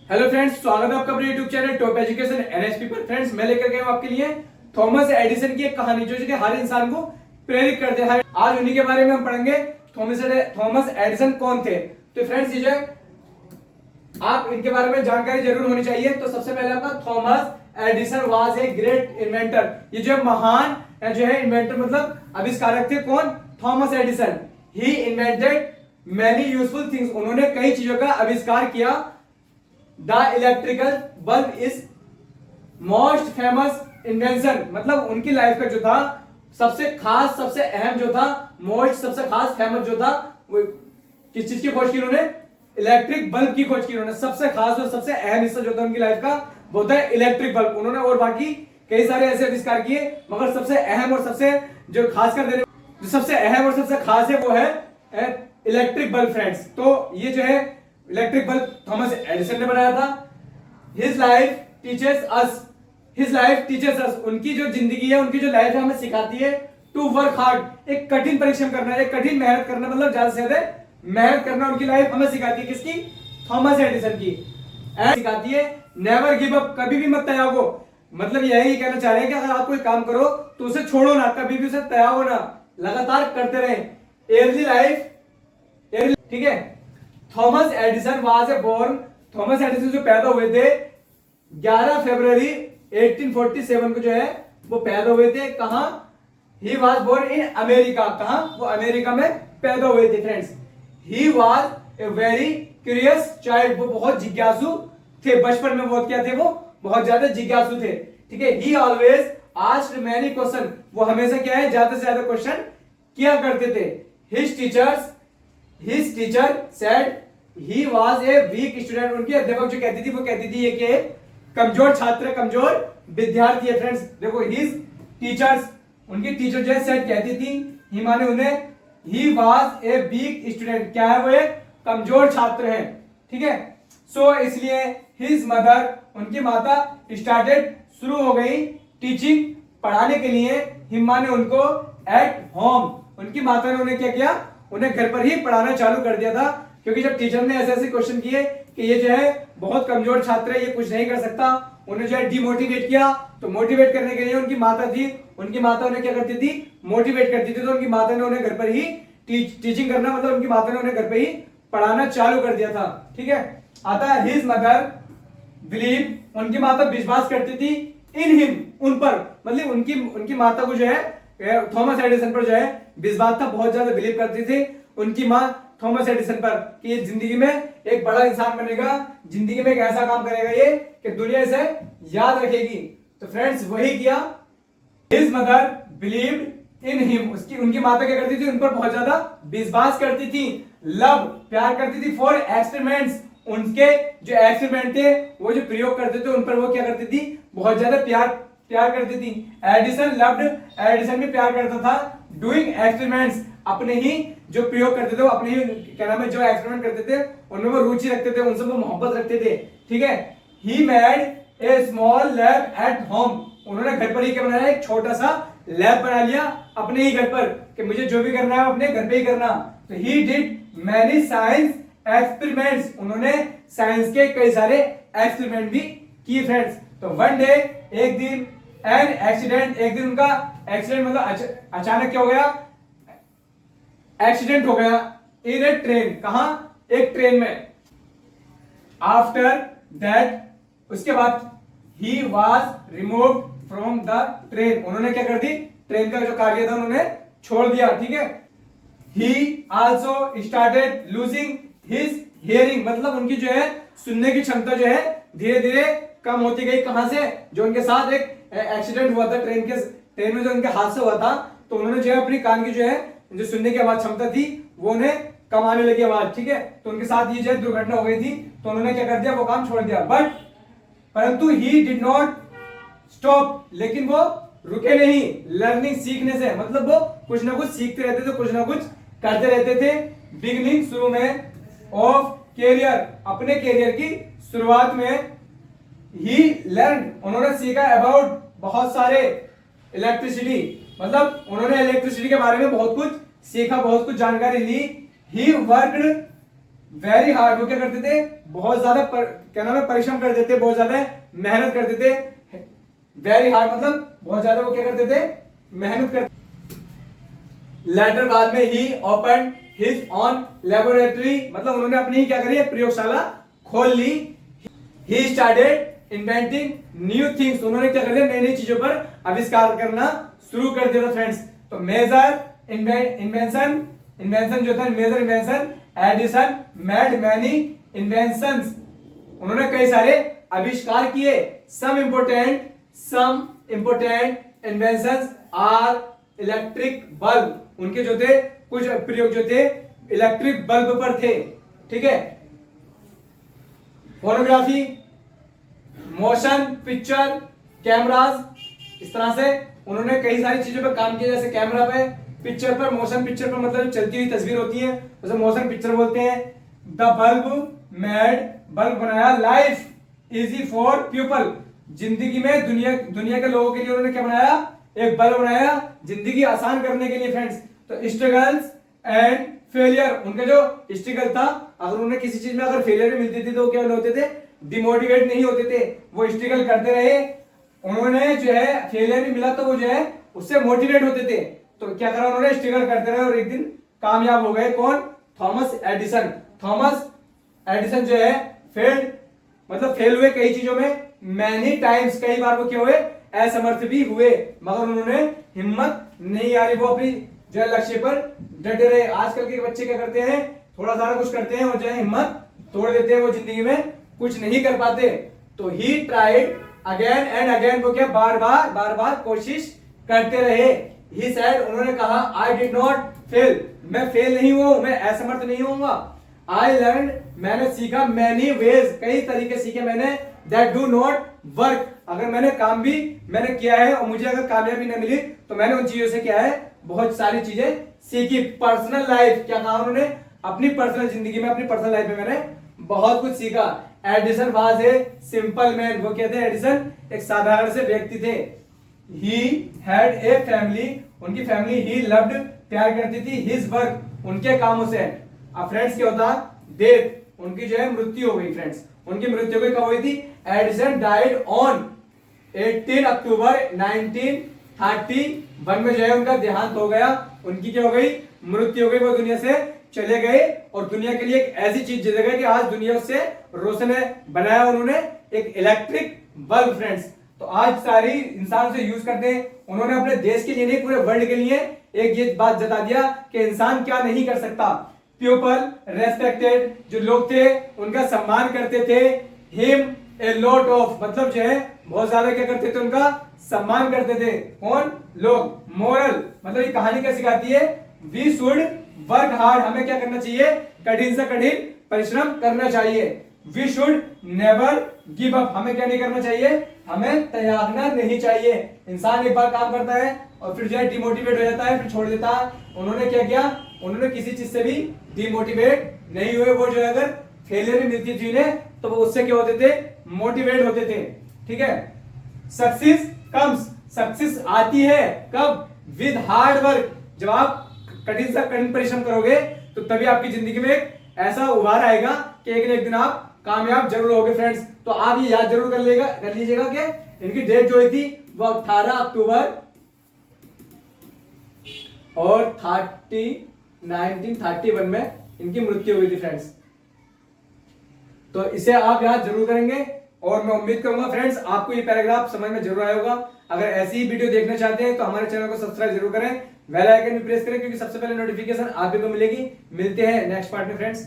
Hello friends, स्वागत है आपका अपने YouTube channel top education NHP पर। फ्रेंड्स, मैं लेकर गया हूं आपके लिए थॉमस एडिसन की एक कहानी जो कि हर इंसान को प्रेरित करते हैं। आज उन्हीं के बारे में हम पढ़ेंगे। थॉमस एडिसन कौन थे? तो फ्रेंड्स, ये जो है आप इनके बारे में जानकारी जरूर होनी चाहिए। तो सबसे पहले आपका Thomas Edison was a great inventor. ये जो है महान जो है इन्वेंटर मतलब आविष्कारक थे। कौन? Thomas Edison. He invented many useful things. उन्होंने कई चीजों का आविष्कार किया। The electrical bulb is most famous invention. मतलब उनकी लाइफ का जो था सबसे खास, सबसे अहम जो था, मोस्ट सबसे खास, फेमस जो था, वो किस चीज की खोज की? उन्होंने इलेक्ट्रिक बल्ब की खोज की। उन्होंने सबसे खास और सबसे अहम हिस्सा जो था उनकी लाइफ का वो था इलेक्ट्रिक बल्ब। उन्होंने और बाकी कई सारे ऐसे आविष्कार किए, मगर सबसे अहम और सबसे जो खास कर देने जो सबसे अहम और सबसे खास है वो है इलेक्ट्रिक बल्ब। फ्रेंड्स, तो ये जो है इलेक्ट्रिक बल्ब थॉमस एडिसन ने बनाया था। हिज लाइफ टीचर्स अस। उनकी जो जिंदगी है, उनकी जो लाइफ है, हमें सिखाती है टू वर्क हार्ड। एक कठिन परिश्रम करना, एक कठिन मेहनत करना, मतलब ज्यादा से ज्यादा मेहनत करना उनकी लाइफ हमें सिखाती है। किसकी? थॉमस एडिसन की। एंड सिखाती है नेवर गिव अप। कभी भी मत त्यागो। मतलब यही कहना चाह रहे हैं कि अगर आप कोई काम करो तो उसे छोड़ो ना, कभी भी उसे त्यागो ना, लगातार करते रहे। अर्ली लाइफ, ठीक है। Thomas Edison was a born. Thomas Edison जो पैदा हुए थे 11 फरवरी 1847 को जो है वो पैदा हुए थे। कहां? He was born in America. कहां? वो अमेरिका में पैदा हुए थे। Friends, he was a very curious child. वो बहुत जिज्ञासु थे। बचपन में बहुत क्या थे? वो बहुत ज्यादा जिज्ञासु थे। ठीक है। ही ऑलवेज आस्क्ड मेनी क्वेश्चन। वो हमेशा क्या है? ज्यादा से ज्यादा क्वेश्चन किया करते थे। His teacher said he was a weak student. उनकी अध्यापक जो कहती थी वो कहती थी ये कि कमजोर छात्र, कमजोर विद्यार्थी है। फ्रेंड्स देखो, his teachers, उनकी टीचर जो है सेड कहती थी, ही माने उन्हें, he was a weak student। क्या है? वो एक कमजोर छात्र है। ठीक है। सो इसलिए his mother, उनकी माता स्टार्टेड, शुरू हो गई, टीचिंग, पढ़ाने के लिए, हिम माने उनको, एट होम। उनकी माता ने उन्हें क्या किया? उन्हें घर पर ही पढ़ाना चालू कर दिया था। क्योंकि जब टीचर ने ऐसे ऐसे क्वेश्चन किए कि ये जो है बहुत कमजोर छात्र है, ये कुछ नहीं कर सकता, उन्हें जो है डिमोटिवेट किया। तो मोटिवेट करने के लिए उनकी माता थी, उनकी माता उन्हें क्या करती थी? मोटिवेट करती थी। तो उनकी माता ने उन्हें घर पर ही टीचिंग करना, मतलब उनकी माता ने उन्हें घर पर ही पढ़ाना चालू कर दिया था। ठीक है। आता है हिज मदर बिलीव। उनकी माता विश्वास करती थी इन हिम, उन पर। मतलब उनकी माता को जो है थॉमस एडिसन पर जो है विश्वास था, बहुत ज्यादा बिलीव करती थी उनकी माँ थॉमस एडिसन पर कि ये जिंदगी में एक बड़ा इंसान बनेगा, जिंदगी में एक ऐसा काम करेगा ये कि दुनिया इसे याद रखेगी। तो फ्रेंड्स वही किया। His mother believed in him. उनकी माता क्या करती थी? उन पर बहुत ज्यादा विश्वास करती थी। लव, प्यार करती थी। फॉर एक्सपेरिमेंट्स, उनके जो एक्सपेरिमेंट थे, वो जो प्रयोग करते थे, उन पर वो क्या करती थी? बहुत ज्यादा प्यार करती थी। एडिसन लव्ड, एडिसन भी प्यार करता था डूइंग एक्सपेरिमेंट्स। अपने ही जो प्रयोग करते थे, वो अपने ही क्या नाम है, जो एक्सपेरिमेंट करते थे उनमें वो रुचि रखते थे, उनसे वो मोहब्बत रखते थे। ठीक है। He made a small lab at home. उन्होंने घर पर ही क्या बनाया? एक छोटा सा लैब बना लिया अपने ही घर पर कि मुझे जो भी करना है अपने घर पे ही करना। तो he did many science experiments. उन्होंने साइंस के कई सारे एक्सपेरिमेंट भी किए। फ्रेंड्स, तो वन डे, एक दिन, एन एक्सीडेंट, एक दिन उनका एक्सीडेंट, मतलब अचानक क्या हो गया? एक्सीडेंट हो गया इन ए ट्रेन। कहां? एक ट्रेन में। आफ्टर दैट, उसके बाद, he was removed from the train. उन्होंने क्या कर दी? ट्रेन का जो कार्य था उन्होंने छोड़ दिया। ठीक है। ही also started losing his hearing. मतलब उनकी जो है सुनने की क्षमता जो है धीरे धीरे कम होती गई। कहां से? जो उनके साथ एक एक्सीडेंट हुआ था ट्रेन में, जो उनके हादसा हुआ था, तो उन्होंने जो है अपनी कान की जो है जो सुनने की आवाज क्षमता थी वो उन्हें कम आने लगी आवाज। ठीक है। तो उनके साथ ये जो है दुर्घटना हो गई थी, तो उन्होंने क्या कर दिया? वो काम छोड़ दिया। परंतु ही डिड नॉट स्टॉप। लेकिन वो रुके नहीं लर्निंग, सीखने से। मतलब वो कुछ ना कुछ सीखते रहते थे, कुछ ना कुछ करते रहते थे। बिगिनिंग, शुरू में, ऑफ कैरियर, अपने कैरियर की शुरुआत में, ही लर्न, उन्होंने सीखा अबाउट, बहुत सारे, इलेक्ट्रिसिटी, मतलब उन्होंने इलेक्ट्रिसिटी के बारे में बहुत कुछ सीखा, बहुत कुछ जानकारी ली। ही वर्कड वेरी हार्ड, वो क्या करते थे, बहुत ज्यादा क्या नाम है, परिश्रम करते थे, बहुत ज्यादा मेहनत करते थे। वेरी हार्ड मतलब बहुत ज्यादा वो क्या करते थे, मेहनत करते। लेटर बाद में he open his own laboratory, मतलब उन्होंने अपनी ही क्या करी, प्रयोगशाला खोल ली। He started inventing new things, उन्होंने क्या कर दिया, नई नई चीजों पर आविष्कार करना शुरू कर दिया था फ्रेंड्स। तो मेजर इन्वेंशन, इन्वेंशन जो था, major invention, Edison made many inventions, उन्होंने कई सारे आविष्कार किए। Some important inventions are electric bulb, उनके जो थे कुछ प्रयोग जो थे इलेक्ट्रिक बल्ब पर थे, ठीक है। फोटोग्राफी, मोशन पिक्चर, कैमराज, इस तरह से उन्होंने कई सारी चीजों पर काम किया, जैसे कैमरा पे, पिक्चर पर, मोशन पिक्चर पर मतलब चलती हुई तस्वीर होती है उसे मोशन पिक्चर बोलते हैं। द बल्ब मेड, बल्ब बनाया, लाइफ इजी फॉर पीपल, जिंदगी में दुनिया के लोगों के लिए उन्होंने क्या बनाया, एक बल्ब बनाया जिंदगी आसान करने के लिए फ्रेंड्स। तो स्ट्रगल्स एंड फेलियर, उनका जो स्ट्रगल था, अगर उन्हें किसी चीज में अगर फेलियर भी मिलती थी तो क्या होते थे, डिमोटिवेट नहीं होते थे, वो स्ट्रगल करते रहे। उन्होंने जो है फेलियर भी मिला तो वो जो है उससे मोटिवेट होते थे, तो क्या करा उन्होंने, स्ट्रगल करते रहे और एक दिन कामयाब हो गए। कौन, थॉमस एडिसन। थॉमस एडिसन जो है फेल्ड, मतलब फेल हुए कई चीजों में, मैनी टाइम्स, कई बार वो क्या हुए, असमर्थ भी हुए, मगर उन्होंने हिम्मत नहीं हारी, वो अपनी जो है लक्ष्य पर डटे रहे। आजकल के बच्चे क्या करते हैं, थोड़ा सारा कुछ करते हैं और जो है हिम्मत तोड़ देते हैं, वो जिंदगी में कुछ नहीं कर पाते। तो he tried again and again, वो क्या बार बार कोशिश करते रहे। ही सेड, उन्होंने कहा, आई डिड नॉट फेल, मैं फेल नहीं हुआ, मैं असमर्थ नहीं होऊंगा। आई लर्न, मैंने सीखा, मैनी वेज, कई तरीके सीखे मैंने, दैट डू नॉट वर्क, अगर मैंने काम भी मैंने किया है और मुझे अगर कामयाबी न मिली तो मैंने उन चीजों से क्या है, बहुत सारी चीजें सीखी। पर्सनल लाइफ, क्या कहा उन्होंने, अपनी पर्सनल जिंदगी में, अपनी पर्सनल लाइफ में मैंने बहुत कुछ सीखा। Edison was a simple man, वो कहते हैं एडिसन एक साधारण से व्यक्ति थे। ही हैड ए फैमिली, उनकी फैमिली, ही लव्ड, प्यार करती थी, हिज वर्क, उनके कामों से। अब फ्रेंड्स क्या होता, डेथ, उनकी जो है मृत्यु हो गई फ्रेंड्स, उनकी मृत्यु कब हुई थी, एडिसन डाइड ऑन 18 अक्टूबर 1931 में जो है उनका देहांत हो गया, उनकी क्या हो गई, मृत्यु हो गई, वो दुनिया से चले गए और दुनिया के लिए एक ऐसी चीज दे गए कि आज दुनिया से रोशन है, बनाया उन्होंने एक इलेक्ट्रिक बल्ब फ्रेंड्स। तो आज सारी इंसान से यूज करते हैं, उन्होंने अपने देश के लिए नहीं, पूरे वर्ल्ड के लिए एक ये बात जता दिया कि इंसान क्या नहीं कर सकता। पीपल रेस्पेक्टेड, जो लोग थे उनका सम्मान करते थे। हिम ए लॉट ऑफ, मतलब जो है बहुत ज्यादा क्या करते थे, उनका सम्मान करते थे। कौन, लोग। मोरल, मतलब ये कहानी क्या सिखाती है, वी शुड वर्क हार्ड, हमें क्या करना चाहिए, कठिन से कठिन परिश्रम करना चाहिए। We should never give up, हमें क्या नहीं करना चाहिए, हमें त्यागना नहीं चाहिए। इंसान एक बार काम करता है और फिर जो है डिमोटिवेट हो जाता है, फिर छोड़ देता है। उन्होंने क्या किया, उन्होंने किसी चीज से भी डिमोटिवेट नहीं हुए, वो जो है अगर फेलियर भी मिलती थी उन्हें तो वो उससे क्या होते थे, मोटिवेट होते थे, ठीक है। सक्सेस कम्स, सक्सेस आती है कब, विद हार्ड वर्क, जब आप कठिन से कठिन परिश्रम करोगे तो तभी आपकी जिंदगी में एक ऐसा उभार आएगा कि एक न एक दिन आप कामयाब जरूर होगे फ्रेंड्स। तो आप ये याद जरूर कर लीजिएगा कि इनकी डेट जो हुई थी वो 18 अक्टूबर और 1931 में इनकी मृत्यु हुई थी फ्रेंड्स। तो इसे आप याद जरूर करेंगे और मैं उम्मीद करूंगा फ्रेंड्स आपको ये पैराग्राफ समझ में जरूर आया होगा। अगर ऐसी ही वीडियो देखना चाहते हैं तो हमारे चैनल को सब्सक्राइब जरूर करें, बेल आइकन भी प्रेस करें, क्योंकि सबसे पहले नोटिफिकेशन आप ही को मिलेगी। मिलते हैं नेक्स्ट पार्ट में फ्रेंड्स।